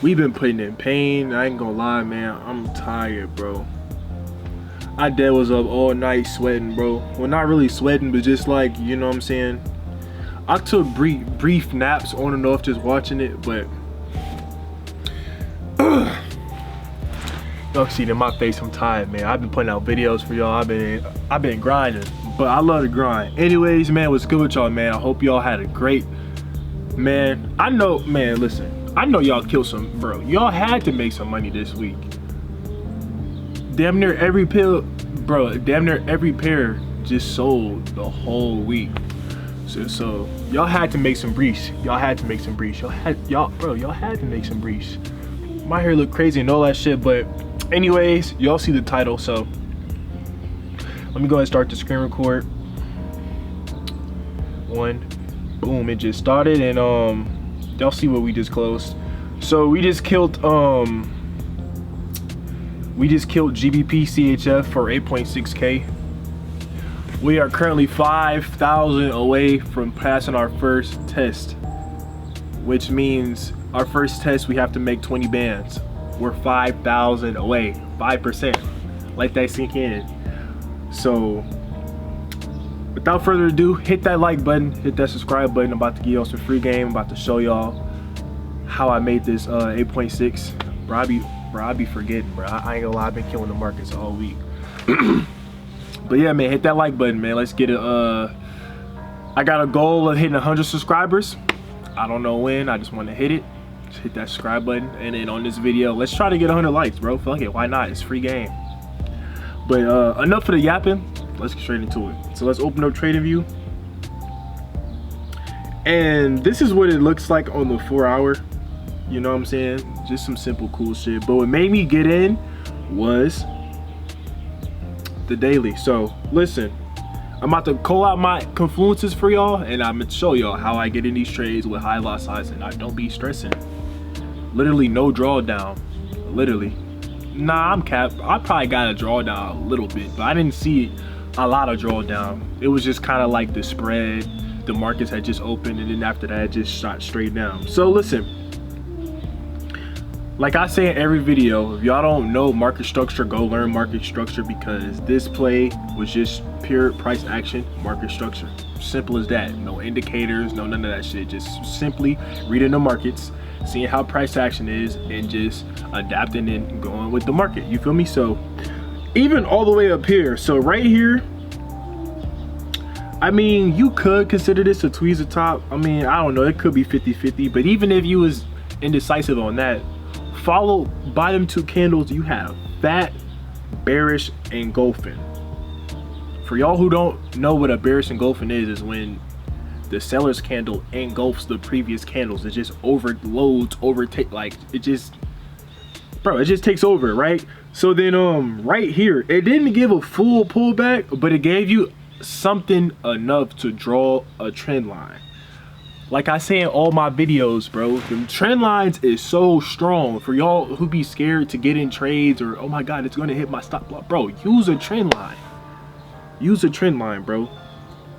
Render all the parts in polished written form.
We've been putting in pain. I ain't gonna lie, man. I'm tired, bro. My dad was up all night sweating, bro. Well, not really sweating, but just like, you know what I'm saying? I took brief naps on and off just watching it, but y'all see it in my face, I'm tired, man. I've been putting out videos for y'all. I've been grinding, but I love to grind. Anyways, man, what's good with y'all, man? I hope y'all had a great, man. I know, man, listen, I know y'all killed some, bro. Y'all had to make some money this week. Damn near every pill, bro, damn near every pair just sold the whole week. So y'all had to make some breeze. Y'all had to make some breeze. Y'all had to make some breeze. My hair look crazy and all that shit, but anyways, y'all see the title, so let me go ahead and start the screen record. One, boom, it just started, and y'all see what we just closed. So we just killed GBP CHF for 8.6K. We are currently 5,000 away from passing our first test, which means our first test we have to make 20 bands. We're 5,000 away, 5%. Let that sink in. So without further ado, hit that like button, hit that subscribe button. I'm about to give y'all some free game. I'm about to show y'all how I made this 8.6. Bro, I be forgetting, bro. I ain't gonna lie, I've been killing the markets all week. But yeah, man, hit that like button, man. Let's get it. I got a goal of hitting 100 subscribers. I don't know when, I just want to hit it. Just hit that subscribe button, and then on this video, let's try to get 100 likes, bro. Fuck it, why not? It's free game. But enough of the yapping. Let's get straight into it. So let's open up TradingView. And this is what it looks like on the 4 hour. You know what I'm saying? Just some simple cool shit. But what made me get in was the daily. So listen, I'm about to call out my confluences for y'all, and I'm gonna show y'all how I get in these trades with high lot size, and I don't be stressing. Literally no drawdown. Literally. Nah, I'm capped. I probably got a drawdown a little bit, but I didn't see a lot of drawdown. It was just kind of like the spread. The markets had just opened, and then after that it just shot straight down. So listen, like I say in every video, if y'all don't know market structure, go learn market structure, because this play was just pure price action market structure. Simple as that. No indicators, no none of that shit. Just simply reading the markets, seeing how price action is, and just adapting and going with the market. You feel me? So even all the way up here, so right here, I mean, you could consider this a tweezer top. I mean, I don't know, it could be 50-50, but even if you was indecisive on that, followed by them two candles, you have fat, bearish, engulfing. For y'all who don't know what a bearish engulfing is when the seller's candle engulfs the previous candles. It just overloads, like it just, bro, it just takes over, right? So then right here, it didn't give a full pullback, but it gave you something enough to draw a trend line. Like I say in all my videos, bro, the trend lines is so strong. For y'all who be scared to get in trades, or oh my god, it's gonna hit my stop loss, bro, use a trend line. Use a trend line, bro.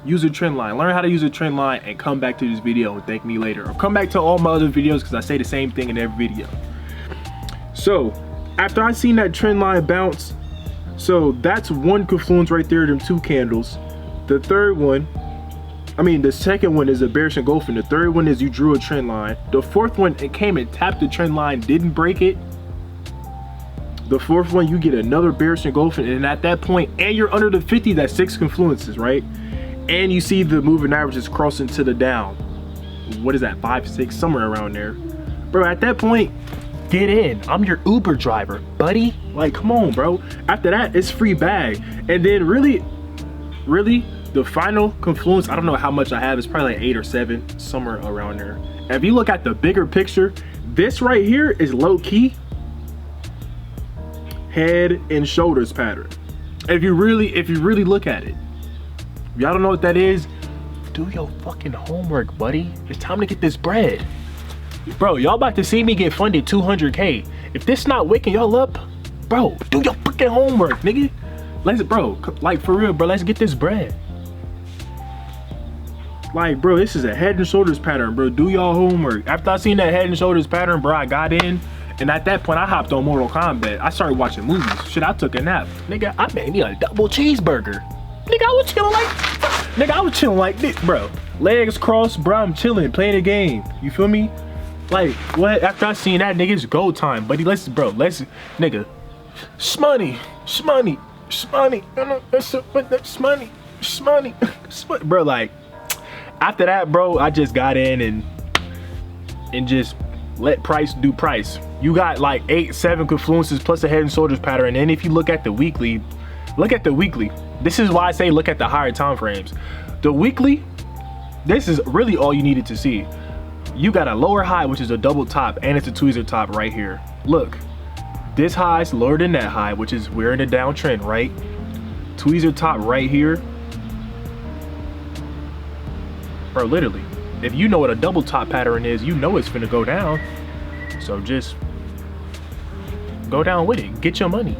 Use a trend line. Learn how to use a trend line and come back to this video and thank me later, or come back to all my other videos, because I say the same thing in every video. So after I seen that trend line bounce, so that's one confluence right there, them two candles. The third one, I mean, the second one is a bearish engulfing. The third one is you drew a trend line. The fourth one, it came and tapped the trend line, didn't break it. The fourth one, you get another bearish engulfing, and at that point, and you're under the 50, that's 6 confluences, right? And you see the moving averages crossing to the down. What is that, 5, 6, somewhere around there. Bro, at that point, get in. I'm your Uber driver, buddy. Like, come on, bro. After that, it's free bag. And then really, the final confluence, I don't know how much I have, it's probably like 8 or 7, somewhere around there. And if you look at the bigger picture, this right here is low-key head and shoulders pattern. If you really look at it, if y'all don't know what that is, do your fucking homework, buddy. It's time to get this bread. Bro, y'all about to see me get funded 200K. If this not waking y'all up, bro, do your fucking homework, nigga. Let's, bro, like for real, bro, let's get this bread. Like, bro, this is a Head and Shoulders pattern, bro. Do y'all homework. After I seen that Head and Shoulders pattern, bro, I got in. And at that point, I hopped on Mortal Kombat. I started watching movies. Shit, I took a nap. Nigga, I made me a double cheeseburger. Nigga, I was chilling like this, bro. Legs crossed, bro, I'm chilling, playing a game. You feel me? Like, what? After I seen that, nigga, it's go time, buddy. Nigga. Shmoney. Bro, like, after that, bro, I just got in and just let price do price. You got like 8-7 confluences plus a Head and Shoulders pattern. And then if you look at the weekly, this is why I say look at the higher time frames. The weekly, this is really all you needed to see. You got a lower high, which is a double top, and it's a tweezer top right here. Look, this high is lower than that high, which is we're in a downtrend, right? Tweezer top right here. Bro, literally, if you know what a double top pattern is, you know it's finna go down. So just go down with it, get your money.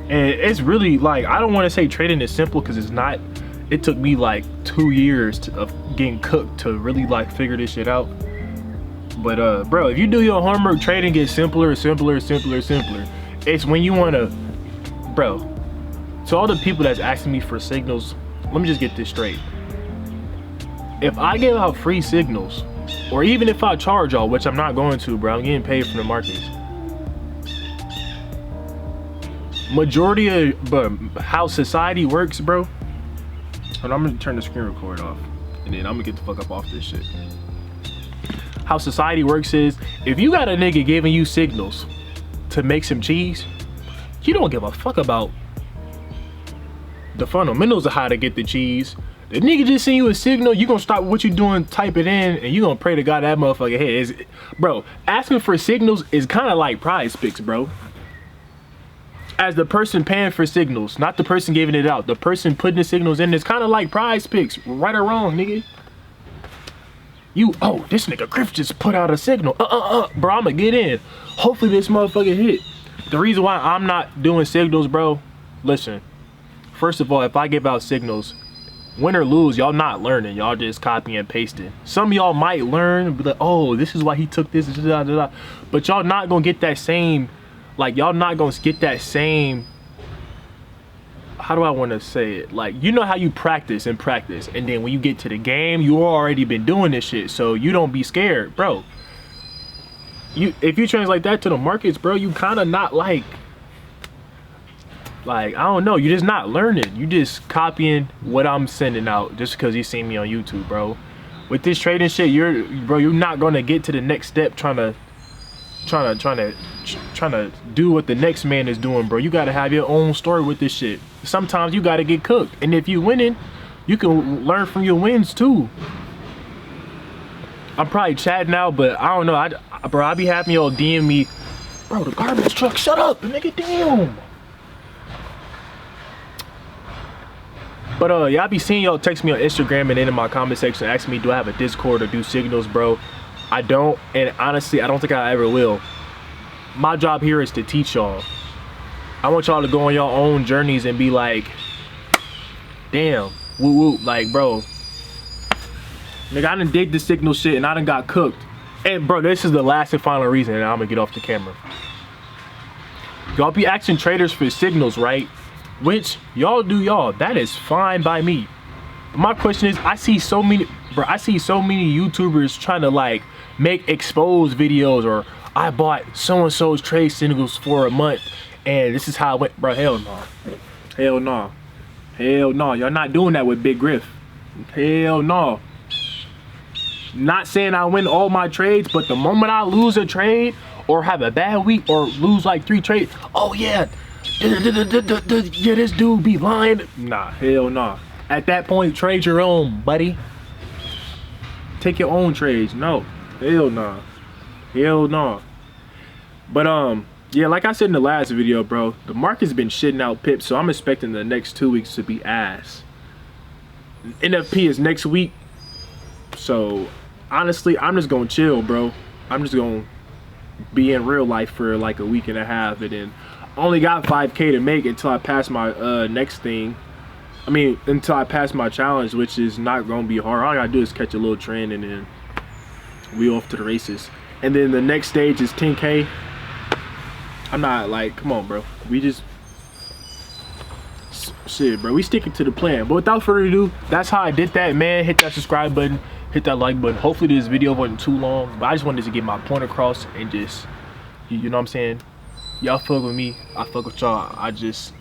And it's really like, I don't want to say trading is simple because it's not. It took me like 2 years of getting cooked to really like figure this shit out. But bro, if you do your homework, trading gets simpler. It's when you want to, bro, to all the people that's asking me for signals, let me just get this straight. If I give out free signals, or even if I charge y'all, which I'm not going to, bro, I'm getting paid from the markets. Majority of, but how society works, bro. And I'm gonna turn the screen record off, and then I'm gonna get the fuck up off this shit. How society works is, if you got a nigga giving you signals to make some cheese, you don't give a fuck about the fundamentals of how to get the cheese. The nigga just send you a signal, you gonna stop what you doing, type it in, and you gonna pray to God that motherfucker hit. Bro, asking for signals is kind of like Prize Picks, bro. As the person paying for signals, not the person giving it out, the person putting the signals in, it's kind of like Prize Picks, right or wrong, nigga. Oh, this nigga Griff just put out a signal. Bro, I'ma get in. Hopefully this motherfucker hit. The reason why I'm not doing signals, bro, listen. First of all, if I give out signals, win or lose, y'all not learning. Y'all just copy and pasting. Some of y'all might learn and be like, oh, this is why he took this, but y'all not gonna get that same, like, y'all not gonna get that same, how do I want to say it? Like, you know how you practice, and then when you get to the game, you already been doing this shit, so you don't be scared, bro. If you translate that to the markets, bro, you kind of not like, I don't know, you're just not learning. You just copying what I'm sending out just because you see me on YouTube, bro. With this trading shit, you're not gonna get to the next step trying to do what the next man is doing, bro. You gotta have your own story with this shit. Sometimes you gotta get cooked, and if you winning, you can learn from your wins too. I'm probably chatting out, but I don't know. Bro, I be having y'all DM me, bro, the garbage truck, shut up, nigga, damn. But yeah, I be seeing y'all text me on Instagram and then in my comment section asking me, do I have a Discord or do signals, bro? I don't, and honestly, I don't think I ever will. My job here is to teach y'all. I want y'all to go on your own journeys and be like, damn, woo woo, like, bro, nigga, I done did the signal shit and I done got cooked. And bro, this is the last and final reason, and I'm gonna get off the camera. Y'all be asking traders for signals, right? Which y'all do y'all, that is fine by me. But my question is, I see so many YouTubers trying to like make exposed videos, or I bought so-and-so's trade signals for a month and this is how it went. Bro, hell no. Y'all not doing that with Big Griff. Hell no. Not saying I win all my trades, but the moment I lose a trade or have a bad week or lose like 3 trades, oh yeah, this dude be lying. Nah, hell nah. At that point, trade your own, buddy. Take your own trades. No, hell nah. Hell nah. But yeah, like I said in the last video, bro, the market's been shitting out pips, so I'm expecting the next 2 weeks to be ass. NFP is next week, so honestly, I'm just gonna chill, bro. I'm just gonna be in real life for like a week and a half, and then I only got 5K to make until I pass my next thing. I mean, until I pass my challenge, which is not gonna be hard. All I gotta do is catch a little trend and then we off to the races. And then the next stage is 10K. I'm not like, come on, bro. We just, shit, bro. We sticking to the plan. But without further ado, that's how I did that, man. Hit that subscribe button, hit that like button. Hopefully this video wasn't too long, but I just wanted to get my point across and just, you know what I'm saying? Y'all fuck with me, I fuck with y'all. I just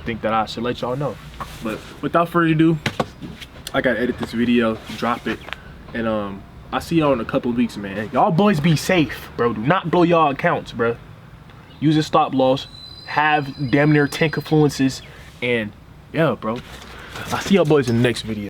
think that I should let y'all know. But without further ado, I gotta edit this video, drop it, and I'll see y'all in a couple of weeks, man. Y'all boys be safe, bro. Do not blow y'all accounts, bro. Use a stop loss, have damn near 10 confluences, and yeah, bro. I'll see y'all boys in the next video.